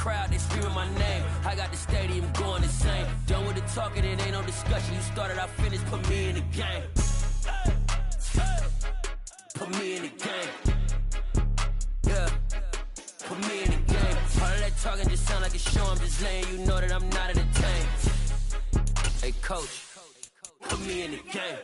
crowd, they screaming my name. I got the stadium going insane. Done with the talking, it ain't no discussion. You started, I finished, put me in the game. Put me in the game. Yeah. Put me in the game. All of that talking just sound like a show. I'm just letting you know that I'm not entertained. Hey, coach, put me in the game.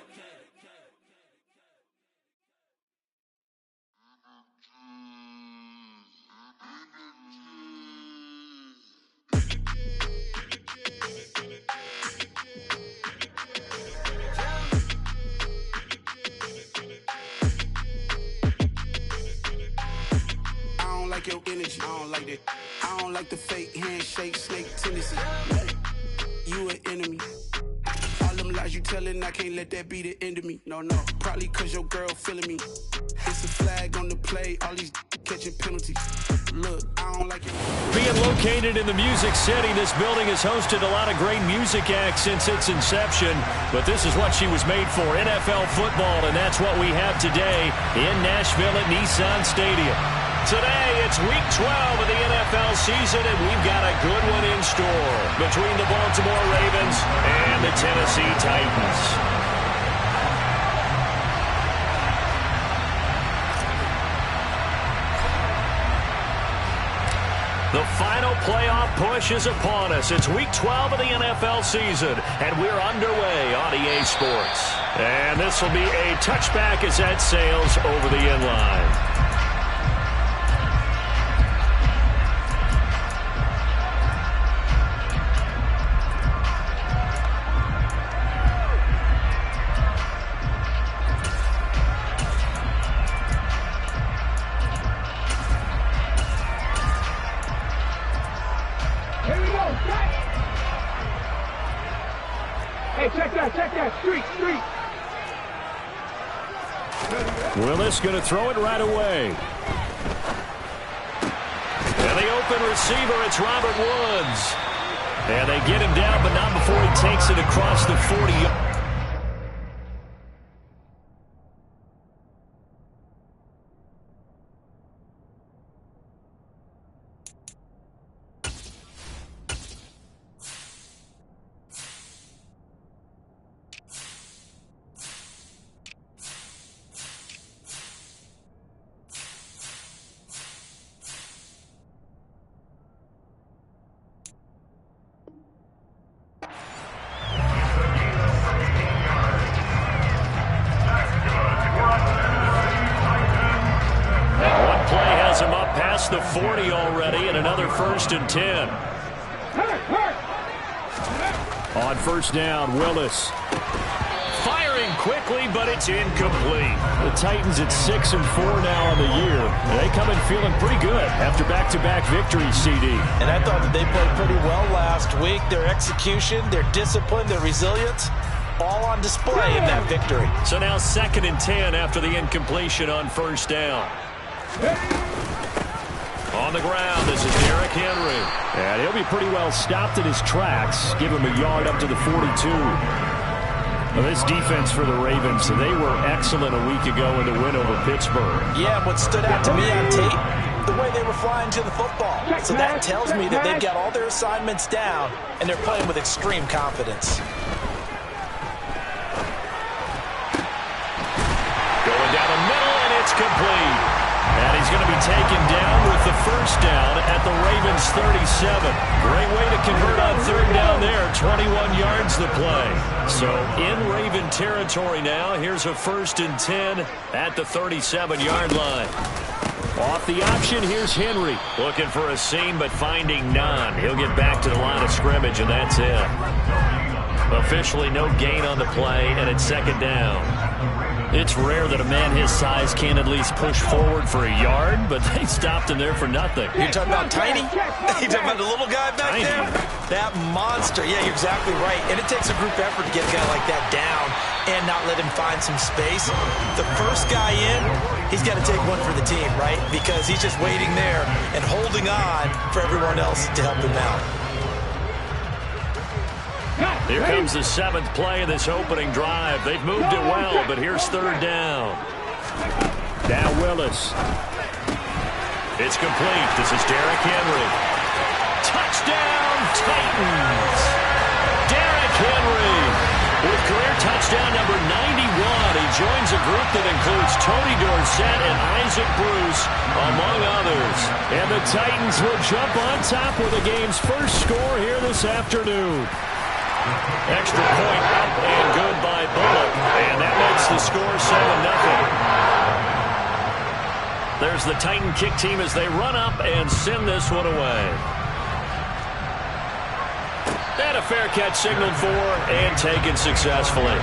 I don't like your energy, I don't like that. I don't like the fake handshake, snake tendency. You an enemy. All them lies you telling, I can't let that be the end of me. No, probably cause your girl feeling me. It's a flag on the play, all these catching penalties. Look, I don't like it. Being located in the Music City, this building has hosted a lot of great music acts since its inception. But this is what she was made for, NFL football, and that's what we have today in Nashville at Nissan Stadium. Today, it's Week 12 of the NFL season, and we've got a good one in store between the Baltimore Ravens and the Tennessee Titans. The final playoff push is upon us. It's Week 12 of the NFL season, and we're underway on EA Sports. And this will be a touchback as that sails over the end line. Check that, street. Willis going to throw it right away. And the open receiver, it's Robert Woods. And they get him down, but not before he takes it across the 40. The 40 already, and another 1st and 10. On first down, Willis. Firing quickly, but it's incomplete. The Titans at 6-4 now on the year. They come in feeling pretty good after back-to-back victories, CD. And I thought that they played pretty well last week. Their execution, their discipline, their resilience, all on display in that victory. So now 2nd and 10 after the incompletion on first down. On the ground, this is Derrick Henry. And he'll be pretty well stopped in his tracks. Give him a yard up to the 42. Well, this defense for the Ravens, they were excellent a week ago in the win over Pittsburgh. Yeah, what stood out to me on tape, the way they were flying to the football. So that tells me that they've got all their assignments down, and they're playing with extreme confidence. Going down the middle, and it's complete. And he's going to be taken down with the first down at the Ravens 37. Great way to convert on 3rd down there. 21 yards the play. So in Raven territory now. Here's a 1st and 10 at the 37-yard line. Off the option, here's Henry. Looking for a seam, but finding none. He'll get back to the line of scrimmage, and that's it. Officially no gain on the play, and it's 2nd down. It's rare that a man his size can at least push forward for a yard, but they stopped him there for nothing. You're talking about Tiny? You're talking about the little guy back there? That monster. Yeah, you're exactly right. And it takes a group effort to get a guy like that down and not let him find some space. The first guy in, he's got to take one for the team, right? Because he's just waiting there and holding on for everyone else to help him out. Here comes the 7th play of this opening drive. They've moved it well, but here's 3rd down. Now Willis. It's complete. This is Derrick Henry. group that includes Tony Dorsett and Isaac Bruce, among others. And the Titans will jump on top with the game's first score here this afternoon. Extra point up and good by Bullock, and that makes the score 7-0. There's the Titan kick team as they run up and send this one away. And a fair catch signaled for and taken successfully.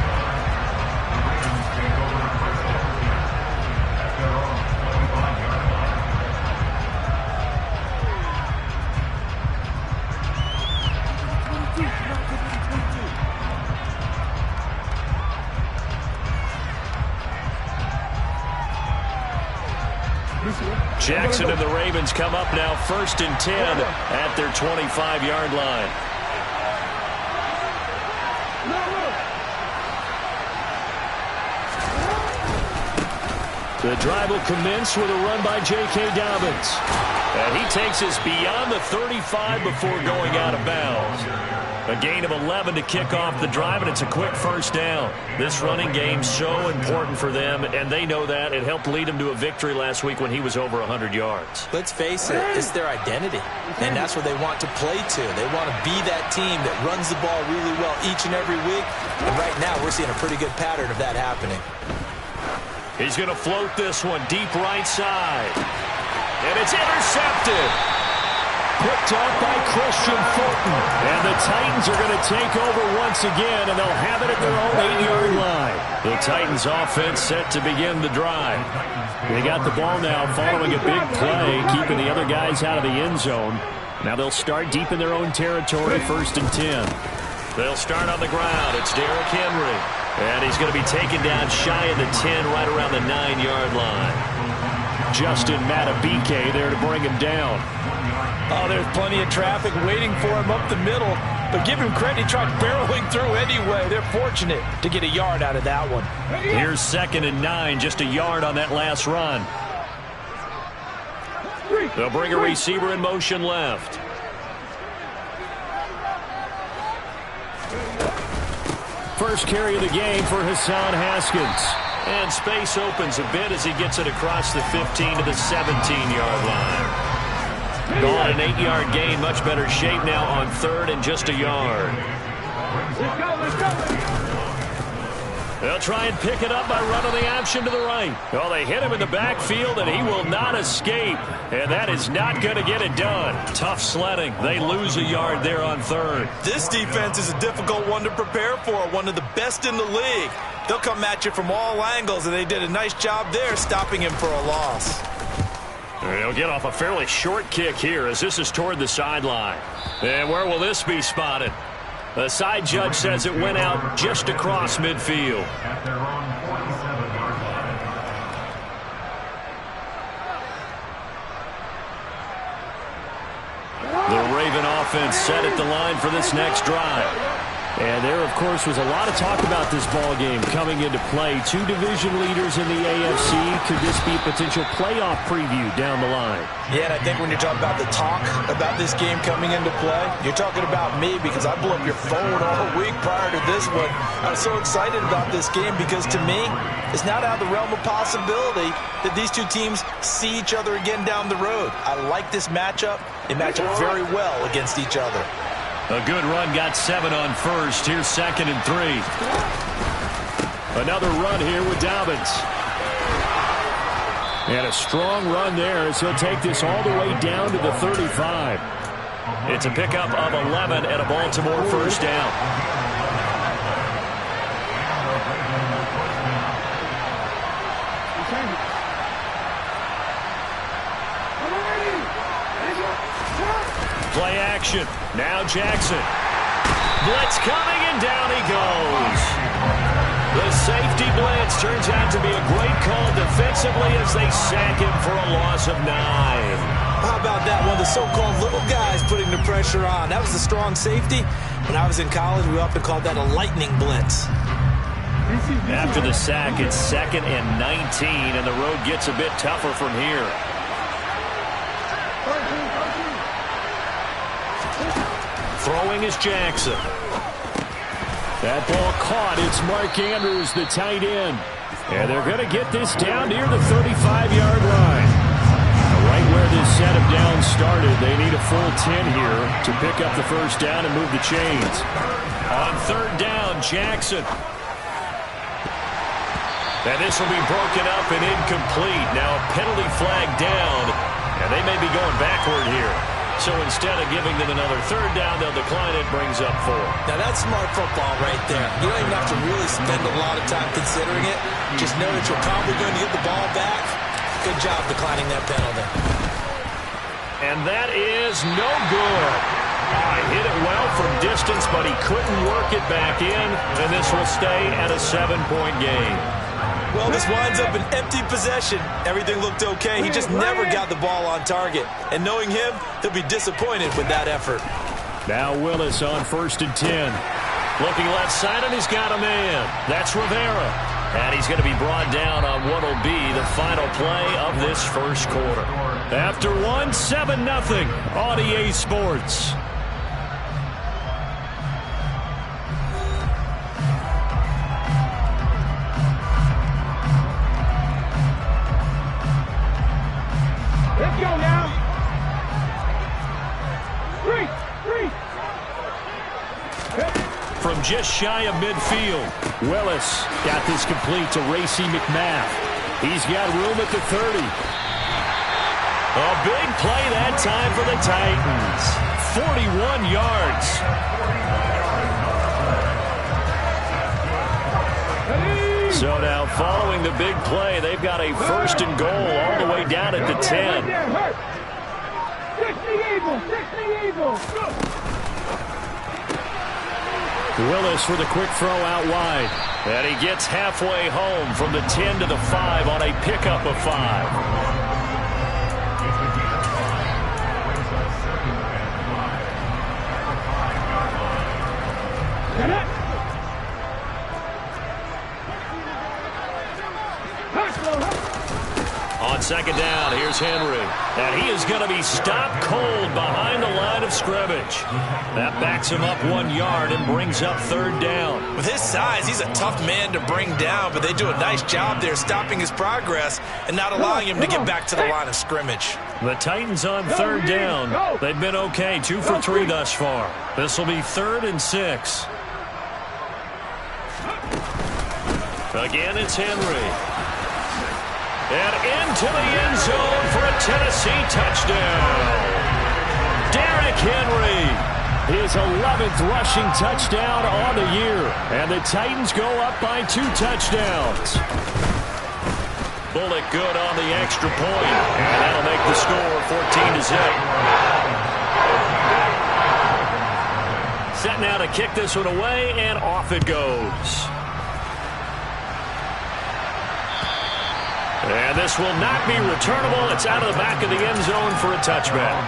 Jackson and the Ravens come up now 1st and 10 at their 25-yard line. The drive will commence with a run by J.K. Dobbins. And he takes us beyond the 35 before going out of bounds. A gain of 11 to kick off the drive, and it's a quick first down. This running game's so important for them, and they know that. It helped lead them to a victory last week when he was over 100 yards. Let's face it, it's their identity, and that's what they want to play to. They want to be that team that runs the ball really well each and every week, and right now we're seeing a pretty good pattern of that happening. He's going to float this one deep right side, and it's intercepted. Picked off by Christian Fulton. And the Titans are going to take over once again, and they'll have it at their own 8-yard line. The Titans offense set to begin the drive. They got the ball now following a big play, keeping the other guys out of the end zone. Now they'll start deep in their own territory, 1st and 10. They'll start on the ground. It's Derrick Henry. And he's going to be taken down shy of the 10, right around the 9-yard line. Justin Matabike there to bring him down. Oh, there's plenty of traffic waiting for him up the middle. But give him credit, he tried barreling through anyway. They're fortunate to get a yard out of that one. Here's 2nd and 9, just a yard on that last run. They'll bring a receiver in motion left. First carry of the game for Hassan Haskins. And space opens a bit as he gets it across the 15 to the 17-yard line. Gone an 8-yard gain, much better shape now on 3rd and just a yard. They'll try and pick it up by running the option to the right. Well, they hit him in the backfield, and he will not escape. And that is not going to get it done. Tough sledding. They lose a yard there on 3rd. This defense is a difficult one to prepare for, one of the best in the league. They'll come at you from all angles, and they did a nice job there stopping him for a loss. They'll get off a fairly short kick here as this is toward the sideline. And where will this be spotted? The side judge says it went out just across midfield. The Raven offense set at the line for this next drive. And there, of course, was a lot of talk about this ball game coming into play. 2 division leaders in the AFC. Could this be a potential playoff preview down the line? Yeah, and I think when you're talking about the talk about this game coming into play, you're talking about me because I blew up your phone all week prior to this one. I'm so excited about this game because, to me, it's not out of the realm of possibility that these two teams see each other again down the road. I like this matchup. They match up very well against each other. A good run, got 7 on 1st. Here's 2nd and 3. Another run here with Dobbins. And a strong run there as he'll take this all the way down to the 35. It's a pickup of 11 and a Baltimore first down. Play action. Now Jackson. Blitz coming, and down he goes. The safety blitz turns out to be a great call defensively as they sack him for a loss of 9. How about that? One of the so-called little guys putting the pressure on. That was a strong safety. When I was in college, we often called that a lightning blitz. After the sack, it's 2nd and 19, and the road gets a bit tougher from here. Throwing is Jackson. That ball caught. It's Mark Andrews, the tight end. And they're going to get this down near the 35-yard line. Right where this set of downs started, they need a full 10 here to pick up the first down and move the chains. On third down, Jackson. And this will be broken up and incomplete. Now a penalty flag down, and they may be going backward here. So instead of giving them another third down, they'll decline it, brings up 4. Now that's smart football right there. You don't even have to really spend a lot of time considering it. Just know that you're probably going to get the ball back. Good job declining that penalty. And that is no good. Hit it well from distance, but he couldn't work it back in, and this will stay at a 7-point game. Well, this winds up an empty possession. Everything looked okay. He just never got the ball on target. And knowing him, he'll be disappointed with that effort. Now Willis on 1st and 10. Looking left side, and he's got a man. That's Rivera. And he's going to be brought down on what will be the final play of this first quarter. After 7-0 on EA Sports. Let's go now. Three. From just shy of midfield, Willis got this complete to Racey McMath. He's got room at the 30. A big play that time for the Titans. 41 yards. So now following the big play, they've got a 1st and goal all the way down at the 10. 60 Eagles. Willis with a quick throw out wide. And he gets halfway home from the 10 to the 5 on a pickup of 5. On second down, here's Henry. And he is going to be stopped cold behind the line of scrimmage. That backs him up 1 yard and brings up third down. With his size, he's a tough man to bring down, but they do a nice job there stopping his progress and not allowing him to get back to the line of scrimmage. The Titans on third down. They've been okay, 2 for 3 thus far. This will be 3rd and 6. Again, it's Henry. And into the end zone for a Tennessee touchdown. Derrick Henry, his 11th rushing touchdown on the year. And the Titans go up by 2 touchdowns. Bullock good on the extra point. And that'll make the score 14-0. Set now to kick this one away, and off it goes. And this will not be returnable. It's out of the back of the end zone for a touchback.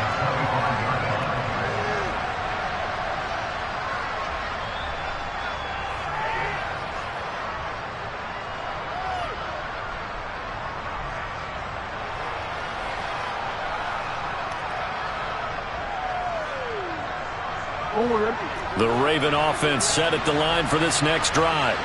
The Raven offense set at the line for this next drive.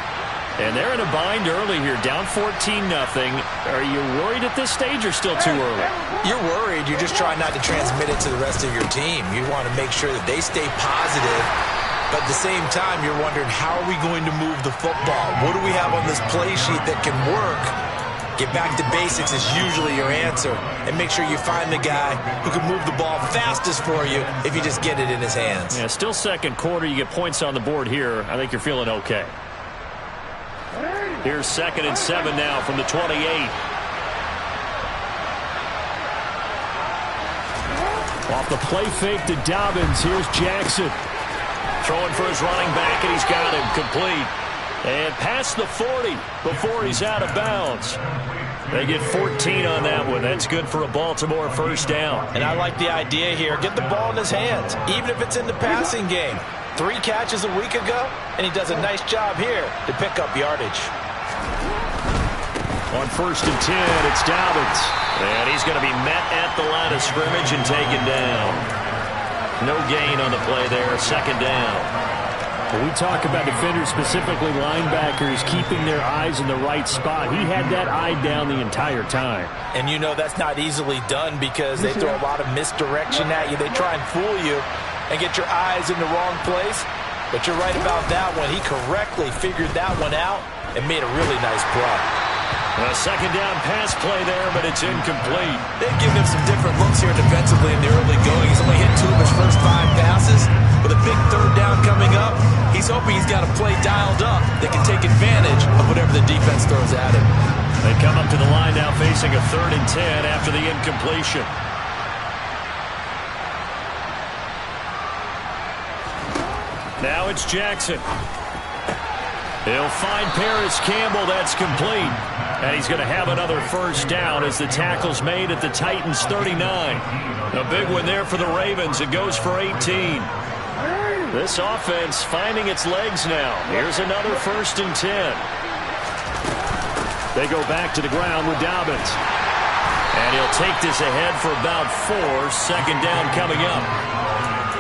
And they're in a bind early here, down 14-0. Are you worried at this stage or still too early? You're worried. You're just trying not to transmit it to the rest of your team. You want to make sure that they stay positive. But at the same time, you're wondering, how are we going to move the football? What do we have on this play sheet that can work? Get back to basics is usually your answer. And make sure you find the guy who can move the ball fastest for you if you just get it in his hands. Yeah, still second quarter. You get points on the board here. I think you're feeling okay. Here's 2nd and 7 now from the 28. Off the play fake to Dobbins. Here's Jackson. Throwing for his running back, and he's got him complete. And past the 40 before he's out of bounds. They get 14 on that one. That's good for a Baltimore first down. And I like the idea here. Get the ball in his hands, even if it's in the passing game. 3 catches a week ago, and he does a nice job here to pick up yardage. On 1st and 10, it's Dobbins. And he's going to be met at the line of scrimmage and taken down. No gain on the play there, 2nd down. When we talk about defenders, specifically linebackers, keeping their eyes in the right spot, he had that eye down the entire time. And you know that's not easily done because they throw a lot of misdirection at you. They try and fool you and get your eyes in the wrong place. But you're right about that one. He correctly figured that one out and made a really nice play. A second down pass play there, but it's incomplete. They've given him some different looks here defensively in the early going. He's only hit 2 of his first 5 passes. With a big third down coming up, he's hoping he's got a play dialed up that can take advantage of whatever the defense throws at him. They come up to the line now facing a 3rd and 10 after the incompletion. Now it's Jackson. He'll find Paris Campbell. That's complete. And he's going to have another first down as the tackle's made at the Titans' 39. A big one there for the Ravens. It goes for 18. This offense finding its legs now. Here's another 1st and 10. They go back to the ground with Dobbins. And he'll take this ahead for about 4. Second down coming up.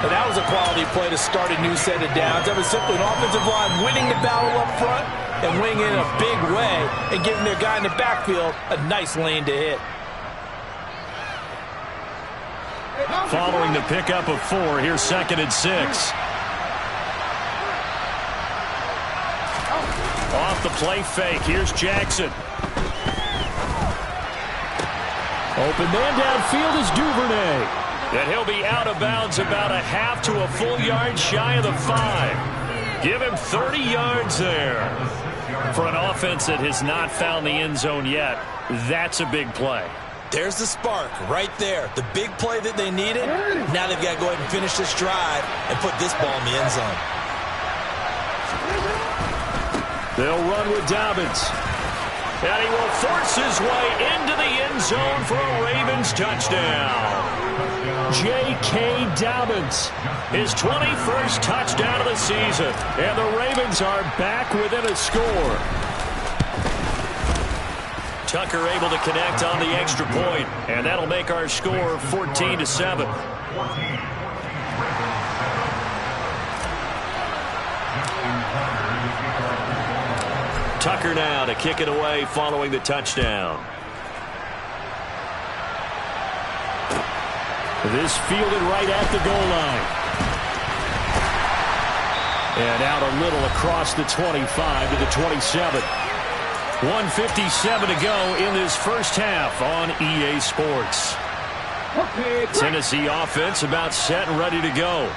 But that was a quality play to start a new set of downs. That was simply an offensive line winning the battle up front and winning in a big way and giving their guy in the backfield a nice lane to hit. Following the pickup of 4, here's 2nd and 6. Off the play fake, here's Jackson. Open man downfield is Duvernay. And he'll be out of bounds about a half to a full yard shy of the 5. Give him 30 yards there. For an offense that has not found the end zone yet, that's a big play. There's the spark right there. The big play that they needed. Now they've got to go ahead and finish this drive and put this ball in the end zone. They'll run with Dobbins. And he will force his way into the end zone for a Ravens touchdown. J.K. Dobbins, his 21st touchdown of the season. And the Ravens are back within a score. Tucker able to connect on the extra point, and that'll make our score 14-7. Tucker now to kick it away following the touchdown. This fielded right at the goal line. And out a little across the 25 to the 27. 1:57 to go in this first half on EA Sports. Tennessee offense about set and ready to go.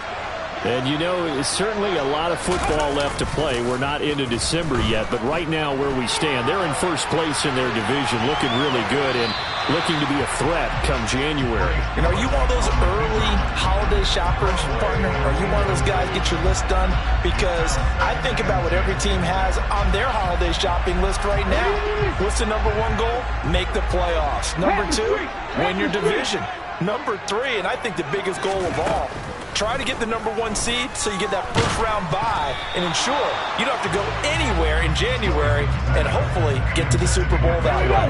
And, you know, it's certainly a lot of football left to play. We're not into December yet, but right now where we stand, they're in first place in their division, looking really good and looking to be a threat come January. And are you one of those early holiday shoppers, partner? Are you one of those guys get your list done? Because I think about what every team has on their holiday shopping list right now. What's the number 1 goal? Make the playoffs. Number 2, win your division. Number 3, and I think the biggest goal of all, try to get the number 1 seed so you get that first round bye and ensure you don't have to go anywhere in January and hopefully get to the Super Bowl that way.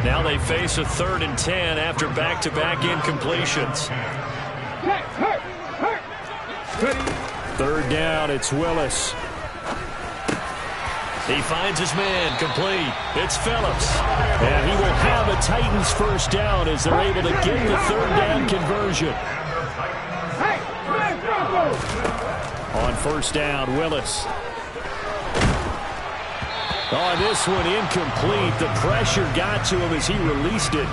Now they face a 3rd and 10 after back-to-back incompletions. 3rd down, it's Willis. He finds his man, complete. It's Phillips. And he will have a Titans first down as they're able to get the 3rd down conversion. On first down, Willis. On this one, incomplete. The pressure got to him as he released it.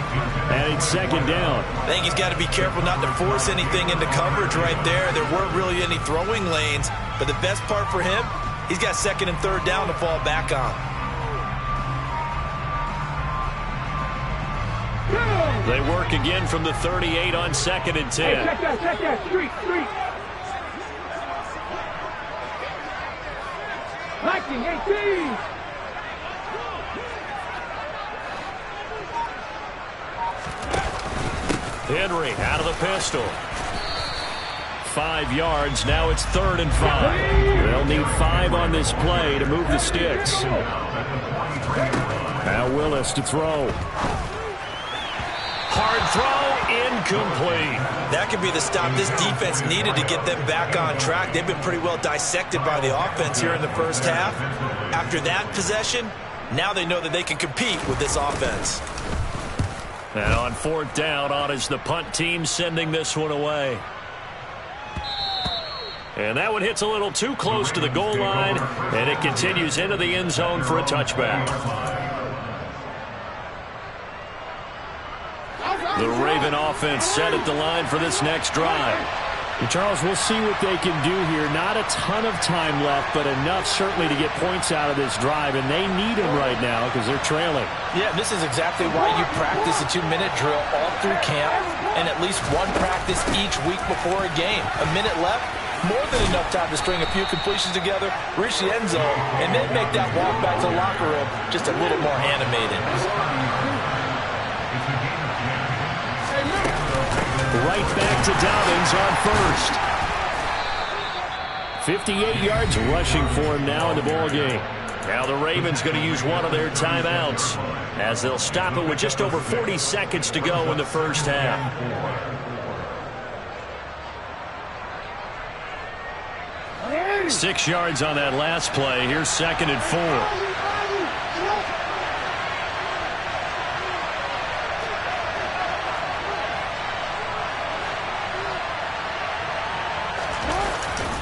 And it's 2nd down. I think he's got to be careful not to force anything into coverage right there. There weren't really any throwing lanes. But the best part for him, he's got 2nd and 3rd down to fall back on. They work again from the 38 on 2nd and 10. Hey, check that, street. 19-18. Henry out of the pistol. 5 yards. Now it's 3rd and 5. They'll need 5 on this play to move the sticks. Now Willis to throw. Hard throw incomplete. That could be the stop this defense needed to get them back on track. They've been pretty well dissected by the offense here in the first half. After that possession, now they know that they can compete with this offense. And on 4th down, on is the punt team sending this one away. And that one hits a little too close to the goal line, and it continues into the end zone for a touchback. The Raven offense set at the line for this next drive. And Charles, we'll see what they can do here. Not a ton of time left, but enough certainly to get points out of this drive, and they need them right now because they're trailing. Yeah, this is exactly why you practice a 2-minute drill all through camp and at least one practice each week before a game. A minute left, more than enough time to string a few completions together, reach the end zone, and then make that walk back to the locker room just a little more animated. Right back to Dobbins on 1st. 58 yards rushing for him now in the ball game. Now the Ravens going to use one of their timeouts as they'll stop it with just over 40 seconds to go in the first half. Six yards on that last play. Here's 2nd and 4.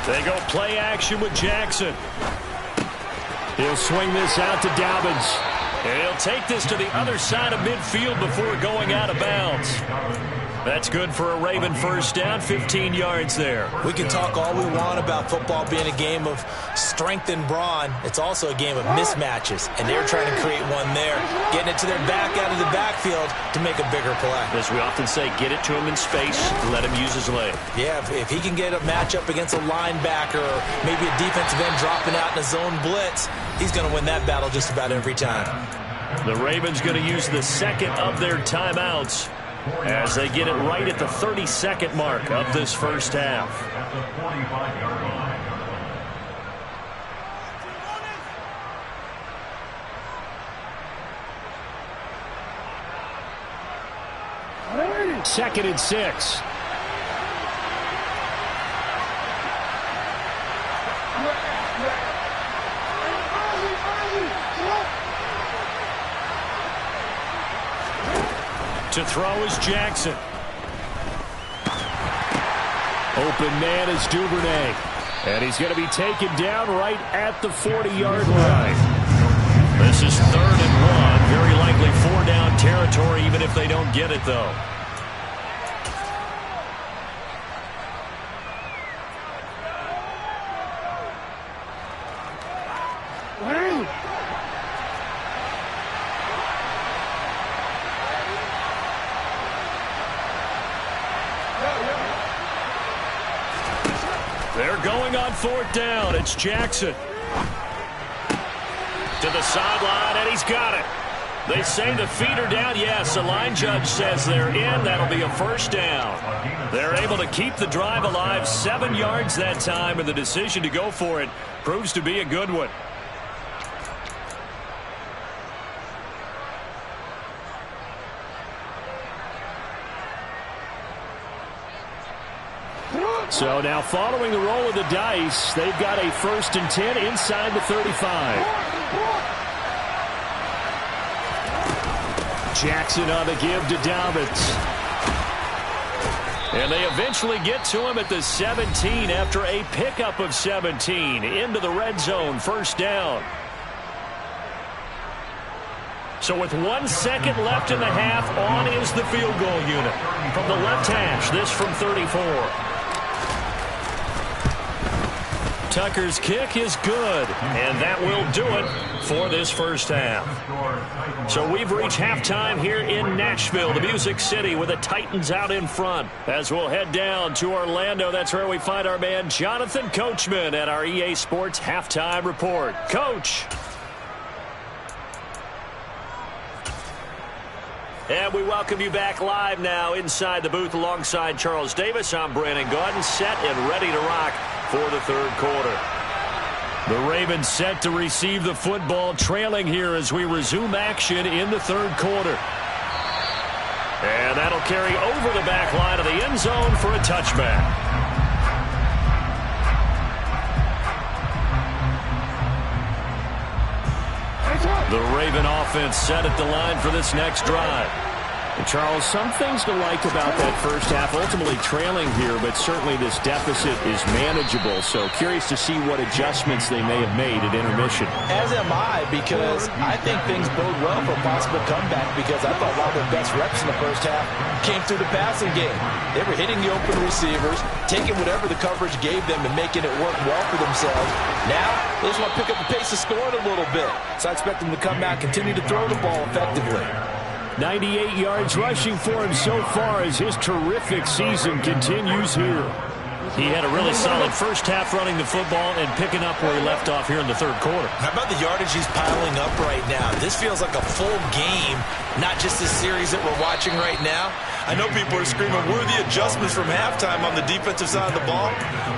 They go play action with Jackson. He'll swing this out to Dobbins. And he'll take this to the other side of midfield before going out of bounds. That's good for a Raven first down, 15 yards there. We can talk all we want about football being a game of strength and brawn. It's also a game of mismatches, and they're trying to create one there, getting it to their back out of the backfield to make a bigger play. As we often say, get it to him in space, let him use his leg. Yeah, if he can get a matchup against a linebacker or maybe a defensive end dropping out in a zone blitz, he's going to win that battle just about every time. The Ravens going to use the 2nd of their timeouts as they get it right at the 32nd mark of this first half. Second and 6. To throw is Jackson. Open man is Duvernay. And he's going to be taken down right at the 40-yard line. This is 3rd and 1. Very likely 4-down territory, even if they don't get it, though. They're going on 4th down. It's Jackson. To the sideline, and he's got it. They say the feet are down. Yes, the line judge says they're in. That'll be a first down. They're able to keep the drive alive. 7 yards that time, and the decision to go for it proves to be a good one. So now following the roll of the dice, they've got a 1st and 10 inside the 35. Jackson on the give to Dobbins. And they eventually get to him at the 17 after a pickup of 17 into the red zone, 1st down. So with 1 second left in the half, on is the field goal unit. From the left hash, this from 34. Tucker's kick is good, and that will do it for this first half. So we've reached halftime here in Nashville, the Music City, with the Titans out in front. As we'll head down to Orlando, that's where we find our man Jonathan Coachman at our EA Sports Halftime Report. Coach. And we welcome you back live now inside the booth alongside Charles Davis. I'm Brandon Gaudin, set and ready to rock for the 3rd quarter. The Ravens set to receive the football, trailing here as we resume action in the 3rd quarter. And that'll carry over the back line of the end zone for a touchback. The Raven offense set at the line for this next drive. And Charles, some things to like about that first half. Ultimately trailing here, but certainly this deficit is manageable. So curious to see what adjustments they may have made at intermission. As am I, because I think things bode well for a possible comeback, because I thought a lot of their best reps in the first half came through the passing game. They were hitting the open receivers, taking whatever the coverage gave them and making it work well for themselves. Now, they just want to pick up the pace of scoring a little bit. So I expect them to come back, continue to throw the ball effectively. 98 yards rushing for him so far as his terrific season continues here. He had a really solid first half running the football and picking up where he left off here in the third quarter. How about the yardage he's piling up right now? This feels like a full game, not just this series that we're watching right now. I know people are screaming, where are the adjustments from halftime on the defensive side of the ball?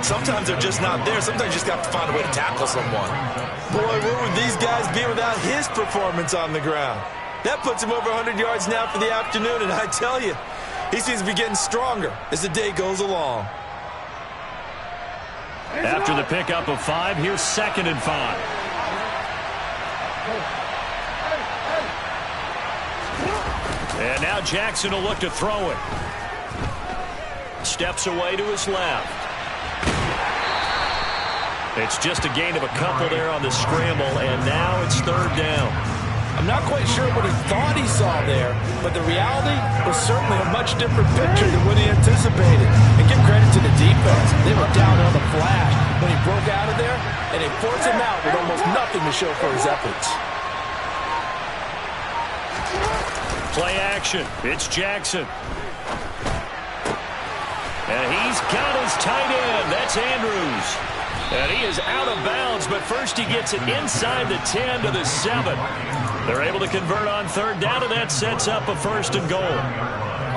Sometimes they're just not there. Sometimes you just got to find a way to tackle someone. Boy, where would these guys be without his performance on the ground? That puts him over 100 yards now for the afternoon, and I tell you, he seems to be getting stronger as the day goes along. After the pickup of 5, here's 2nd and 5. And now Jackson will look to throw it. Steps away to his left. It's just a gain of a couple there on the scramble, and now it's 3rd down. I'm not quite sure what he thought he saw there, but the reality was certainly a much different picture than what he anticipated. And give credit to the defense. They were down on the flash when he broke out of there, and they forced him out with almost nothing to show for his efforts. Play action. It's Jackson. And he's got his tight end. That's Andrews. And he is out of bounds, but first he gets it inside the 10 to the 7. They're able to convert on 3rd down, and that sets up a 1st and goal.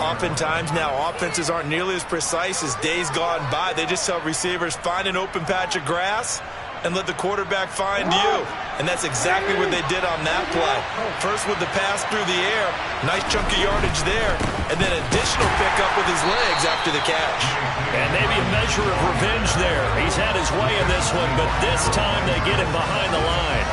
Oftentimes now, offenses aren't nearly as precise as days gone by. They just tell receivers, find an open patch of grass and let the quarterback find you. And that's exactly what they did on that play. First with the pass through the air, nice chunk of yardage there, and then additional pickup with his legs after the catch. And maybe a measure of revenge there. He's had his way in this one, but this time they get him behind the line.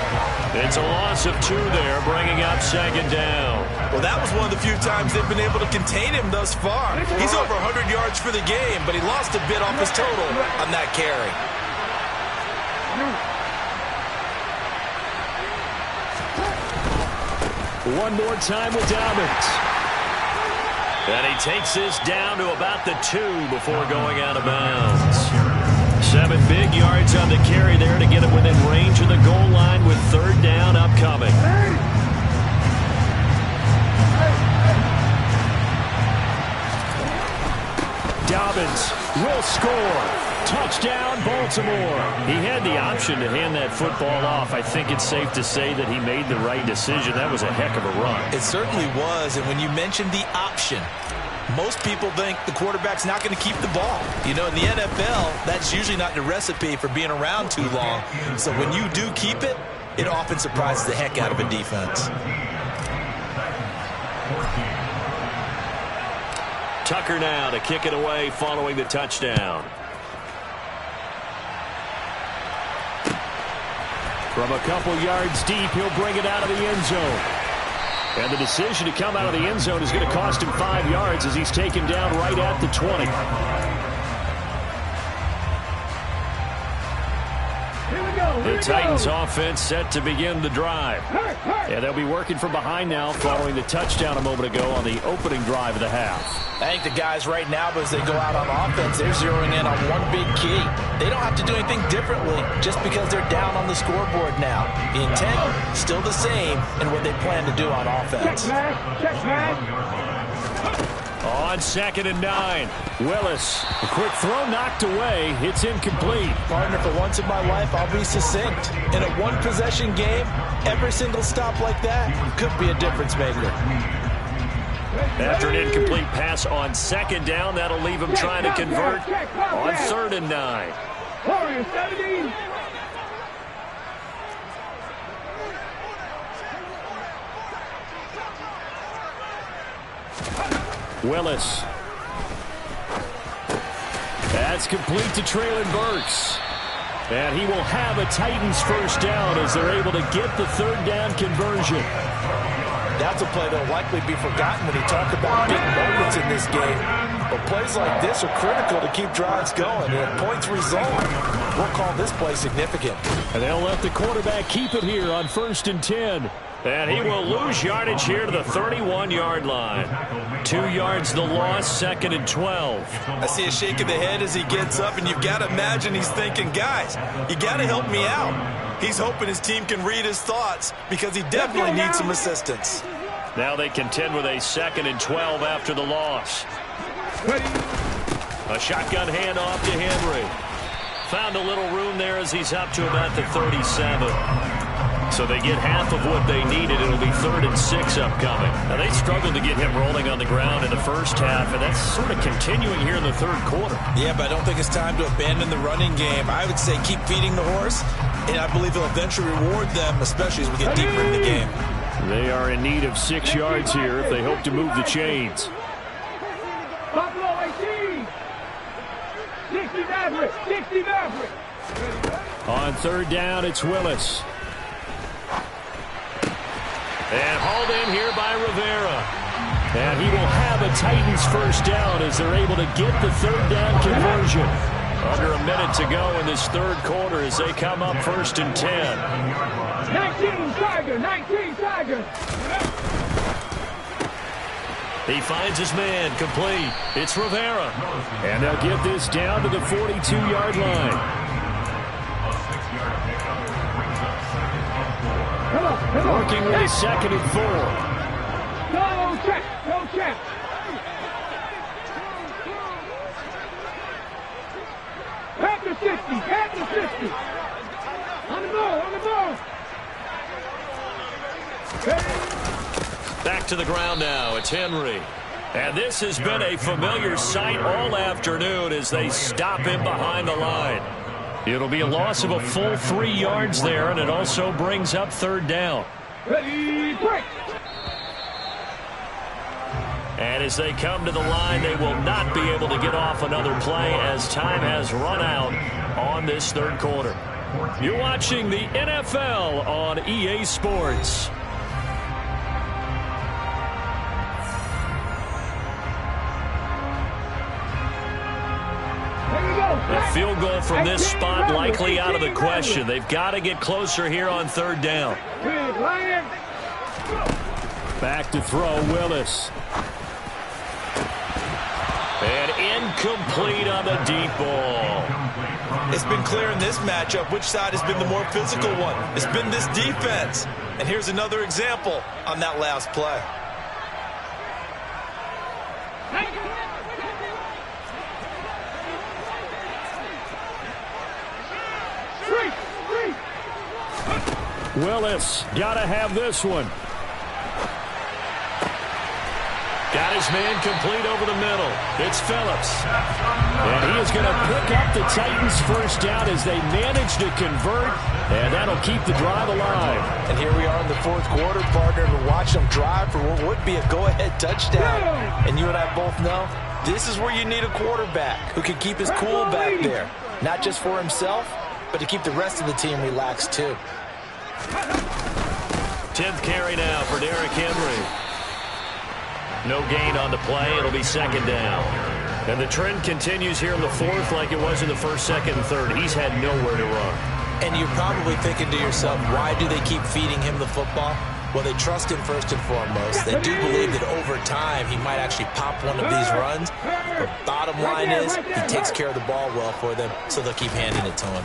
It's a loss of 2 there, bringing up 2nd down. Well, that was one of the few times they've been able to contain him thus far. He's over 100 yards for the game, but he lost a bit off his total on that carry. One more time with Dobbins. And he takes this down to about the 2 before going out of bounds. 7 big yards on the carry there to get him within range of the goal line with 3rd down upcoming. Dobbins will score. Touchdown, Baltimore. He had the option to hand that football off. I think it's safe to say that he made the right decision. That was a heck of a run. It certainly was, and when you mentioned the option, most people think the quarterback's not going to keep the ball. You know, in the NFL, that's usually not the recipe for being around too long. So when you do keep it, it often surprises the heck out of a defense. Tucker now to kick it away following the touchdown. From a couple yards deep, he'll bring it out of the end zone. And the decision to come out of the end zone is going to cost him 5 yards as he's taken down right at the 20. The Titans offense set to begin the drive. Yeah, they'll be working from behind now following the touchdown a moment ago on the opening drive of the half. I think the guys right now, as they go out on offense, they're zeroing in on one big key. They don't have to do anything differently just because they're down on the scoreboard now. The intent, still the same in what they plan to do on offense. Check, man. On 2nd and 9. Willis, a quick throw knocked away. It's incomplete. Partner, for once in my life, I'll be succinct. In a one-possession game, every single stop like that could be a difference maker. After an incomplete pass on 2nd down, that'll leave him trying to convert on 3rd and 9. Warriors 17. Willis. That's complete to Traylon Burks. And he will have a Titans first down as they're able to get the third down conversion. That's a play that will likely be forgotten when you talk about big moments in this game. But plays like this are critical to keep drives going. And if points result, we'll call this play significant. And they'll let the quarterback keep it here on 1st and 10. And he will lose yardage here to the 31-yard line. 2 yards the loss, 2nd and 12. I see a shake of the head as he gets up, and you've got to imagine he's thinking, guys, you got to help me out. He's hoping his team can read his thoughts because he definitely needs some assistance. Now they contend with a 2nd and 12 after the loss. A shotgun handoff to Henry. Found a little room there as he's up to about the 37. So they get half of what they needed. It'll be 3rd and 6 upcoming. Now they struggled to get him rolling on the ground in the first half, and that's sort of continuing here in the third quarter. Yeah, but I don't think it's time to abandon the running game. I would say keep feeding the horse, and I believe he'll eventually reward them, especially as we get deeper in the game. They are in need of 6 yards here if they hope to move the chains. Buffalo 18. 60 Maverick. 60 Maverick. On 3rd down, it's Willis. And hauled in here by Rivera. And he will have a Titans first down as they're able to get the 3rd down conversion. Under a minute to go in this third quarter as they come up 1st and 10. 19 Tiger. 19 Tiger. He finds his man complete. It's Rivera. And they'll get this down to the 42-yard line. Working with a 2nd and 4. Go check. Go check. Panther 50. Panther 50. On the ball. On the ball. Back to the ground now. It's Henry. And this has been a familiar sight all afternoon as they stop him behind the line. It'll be a loss of a full 3 yards there, and it also brings up 3rd down. Ready, break. And as they come to the line, they will not be able to get off another play as time has run out on this third quarter. You're watching the NFL on EA Sports. The field goal from this spot likely out of the question. They've got to get closer here on 3rd down. Back to throw, Willis. And incomplete on the deep ball. It's been clear in this matchup which side has been the more physical one. It's been this defense. And here's another example on that last play. Willis, got to have this one. Got his man complete over the middle. It's Phillips. And he is going to pick up the Titans first down as they manage to convert, and that'll keep the drive alive. And here we are in the fourth quarter, partner, to watch them drive for what would be a go-ahead touchdown. And you and I both know this is where you need a quarterback who can keep his cool back there, not just for himself, but to keep the rest of the team relaxed too. 10th carry now for Derrick Henry. No gain on the play. It'll be 2nd down. And the trend continues here in the fourth like it was in the first, second, and third. He's had nowhere to run. And you're probably thinking to yourself, why do they keep feeding him the football? Well, they trust him first and foremost. They do believe that over time he might actually pop one of these runs. But bottom line is he takes care of the ball well for them, so they'll keep handing it to him.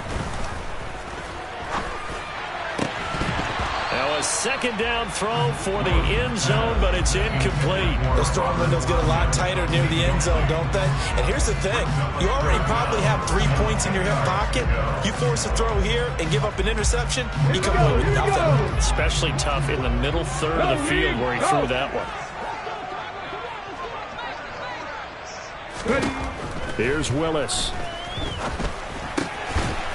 Now a 2nd down throw for the end zone, but it's incomplete. Those throwing windows get a lot tighter near the end zone, don't they? And here's the thing. You already probably have 3 points in your hip pocket. You force a throw here and give up an interception, you come away with nothing. Especially tough in the middle third of the field where he threw that one. Here's Willis.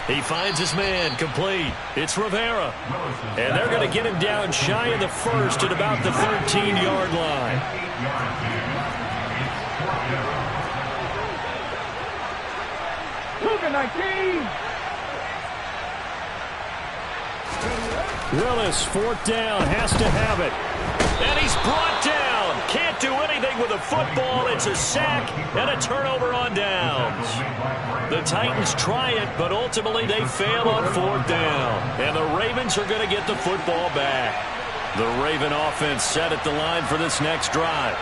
He finds his man complete. It's Rivera. And they're going to get him down shy of the first at about the 13-yard line. Second 19. Willis, fourth down, has to have it. And he's brought down. Can't do anything with a football. It's a sack and a turnover on downs. The Titans try it, but ultimately they fail on fourth down. And the Ravens are going to get the football back. The Raven offense set at the line for this next drive.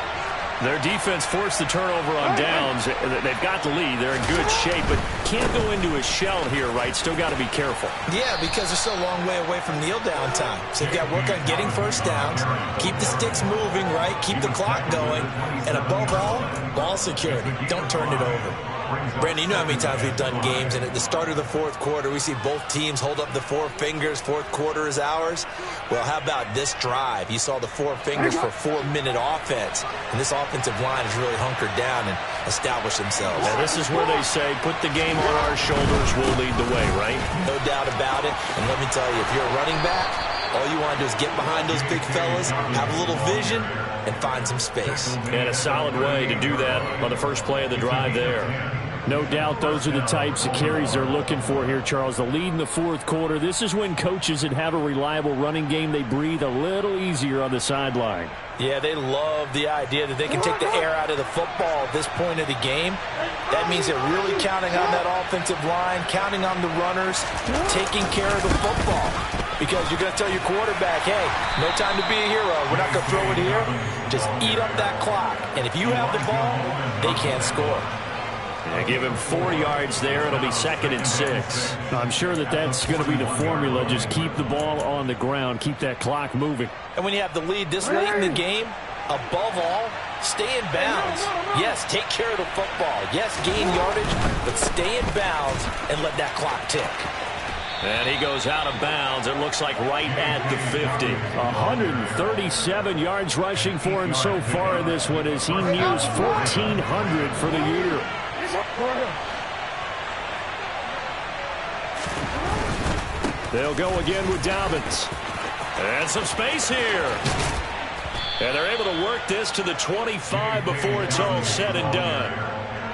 Their defense forced the turnover on downs. They've got the lead. They're in good shape, but can't go into a shell here, right? Still got to be careful. Yeah, because they're still a long way away from kneel down time. So you've got to work on getting first downs, keep the sticks moving, right? Keep the clock going, and above all, ball security. Don't turn it over. Brandon, you know how many times we've done games, and at the start of the fourth quarter, we see both teams hold up the four fingers. Fourth quarter is ours. Well, how about this drive? You saw the four fingers for 4-minute offense, and this offensive line has really hunkered down and established themselves. Now, this is where they say, put the game on our shoulders, we'll lead the way, right? No doubt about it. And let me tell you, if you're a running back, all you want to do is get behind those big fellas, have a little vision, and find some space. And a solid way to do that on the first play of the drive there. No doubt those are the types of carries they're looking for here, Charles. The lead in the fourth quarter. This is when coaches that have a reliable running game, they breathe a little easier on the sideline. Yeah, they love the idea that they can take the air out of the football at this point of the game. That means they're really counting on that offensive line, counting on the runners, taking care of the football. Because you're going to tell your quarterback, hey, no time to be a hero. We're not going to throw it here. Just eat up that clock. And if you have the ball, they can't score. They give him 4 yards there. It'll be 2nd and 6. I'm sure that's going to be the formula. Just keep the ball on the ground. Keep that clock moving. And when you have the lead this late in the game, above all, stay in bounds. Yes, take care of the football. Yes, gain yardage, but stay in bounds and let that clock tick. And he goes out of bounds. It looks like right at the 50. 137 yards rushing for him so far in this one as he nears 1,400 for the year. They'll go again with Dobbins. And some space here. And they're able to work this to the 25 before it's all said and done.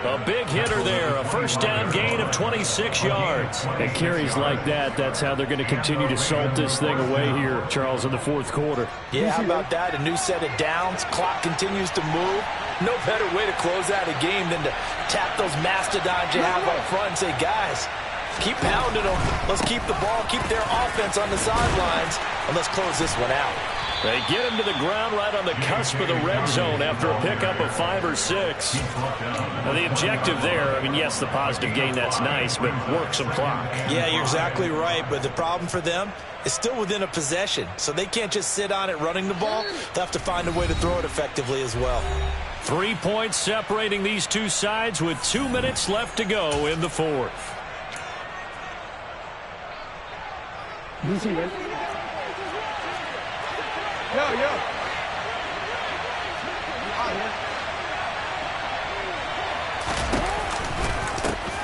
A big hitter there, a first down gain of 26 yards. And carries like that, that's how they're going to continue to salt this thing away here, Charles, in the fourth quarter. Yeah, how about that? A new set of downs. Clock continues to move. No better way to close out a game than to tap those mastodons you have up front and say, guys, keep pounding them. Let's keep the ball, keep their offense on the sidelines, and let's close this one out. They get him to the ground right on the cusp of the red zone after a pickup of 5 or 6. Now the objective there, I mean, yes, the positive gain, that's nice, but work some clock. Yeah, you're exactly right, but the problem for them is still within a possession, so they can't just sit on it running the ball. They'll have to find a way to throw it effectively as well. 3 points separating these two sides with 2 minutes left to go in the fourth. Easy, man. Yo.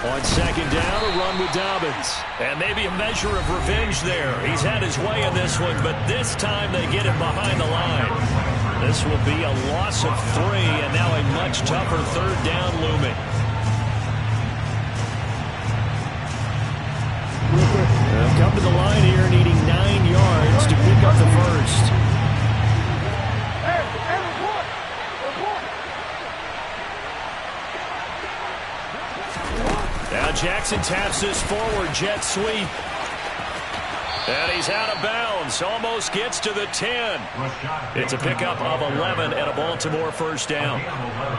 On second down, a run with Dobbins. And maybe a measure of revenge there. He's had his way in this one, but this time they get him behind the line. This will be a loss of 3, and now a much tougher third down looming. They'll come to the line here, needing 9 yards to pick up the first. Now Jackson taps this forward jet sweep. And he's out of bounds. Almost gets to the 10. It's a pickup of 11 and a Baltimore first down.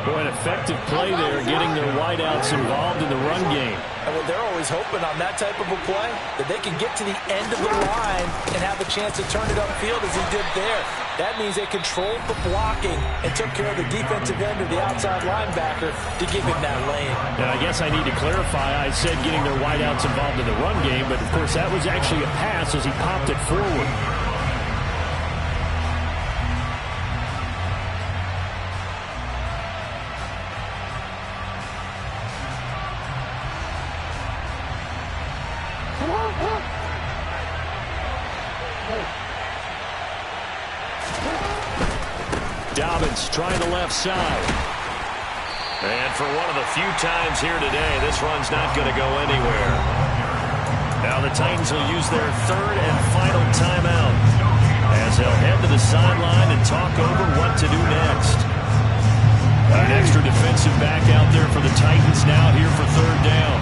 Boy, an effective play there, getting their wideouts involved in the run game. And what they're always hoping on that type of a play, that they can get to the end of the line and have a chance to turn it upfield as he did there. That means they controlled the blocking and took care of the defensive end or the outside linebacker to give him that lane. And I guess I need to clarify, I said getting their wideouts involved in the run game, but of course that was actually a pass as he popped it forward. Dobbins trying the left side. And for one of the few times here today, this run's not going to go anywhere. Now the Titans will use their third and final timeout as they'll head to the sideline and talk over what to do next. An extra defensive back out there for the Titans now here for third down.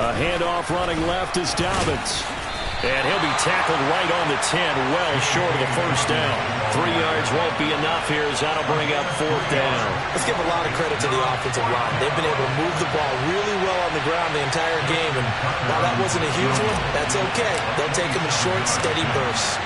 A handoff running left is Dobbins. And he'll be tackled right on the 10, well short of the first down. 3 yards won't be enough here as that'll bring up fourth down. Let's give a lot of credit to the offensive line. They've been able to move the ball really well on the ground the entire game. And while that wasn't a huge one, that's okay. They'll take them in short, steady bursts.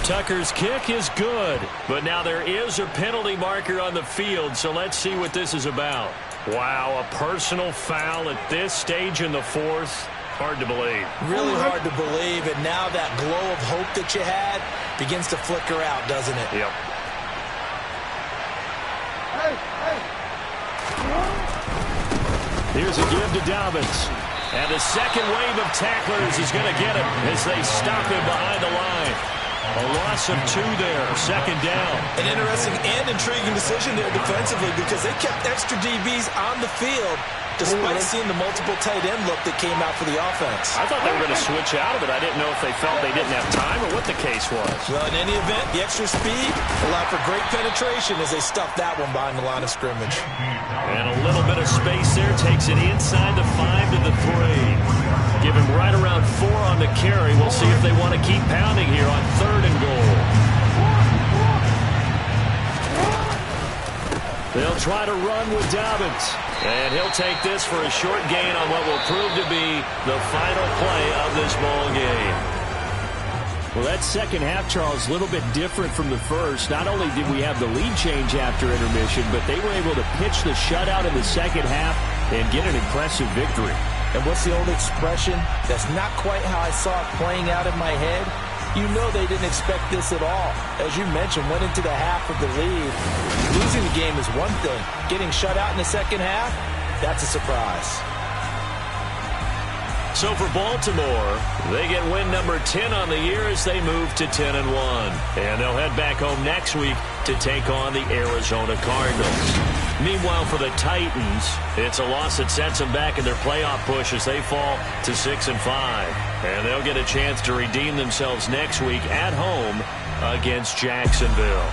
Tucker's kick is good, but now there is a penalty marker on the field, so let's see what this is about. Wow, a personal foul at this stage in the fourth. Hard to believe. Really hard to believe, and now that glow of hope that you had begins to flicker out, doesn't it? Yep. Here's a give to Dobbins. And the second wave of tacklers is going to get him as they stop him behind the line. A loss of 2 there, second down. An interesting and intriguing decision there defensively because they kept extra DBs on the field despite seeing the multiple tight end look that came out for the offense. I thought they were going to switch out of it. I didn't know if they felt they didn't have time or what the case was. Well, in any event, the extra speed allowed for great penetration as they stuffed that one behind the line of scrimmage. And a little bit of space there takes it inside the 5 to the 3. Give him right around 4 on the carry. We'll see if they want to keep pounding here on 3rd and goal. They'll try to run with Dobbins. And he'll take this for a short gain on what will prove to be the final play of this ball game. Well, that second half, Charles, a little bit different from the first. Not only did we have the lead change after intermission, but they were able to pitch the shutout in the second half and get an impressive victory. And what's the old expression? That's not quite how I saw it playing out in my head. You know they didn't expect this at all. As you mentioned, went into the half with the lead. Losing the game is one thing. Getting shut out in the second half, that's a surprise. So for Baltimore, they get win number 10 on the year as they move to 10-1. And they'll head back home next week to take on the Arizona Cardinals. Meanwhile, for the Titans, it's a loss that sets them back in their playoff push as they fall to 6-5. And they'll get a chance to redeem themselves next week at home against Jacksonville.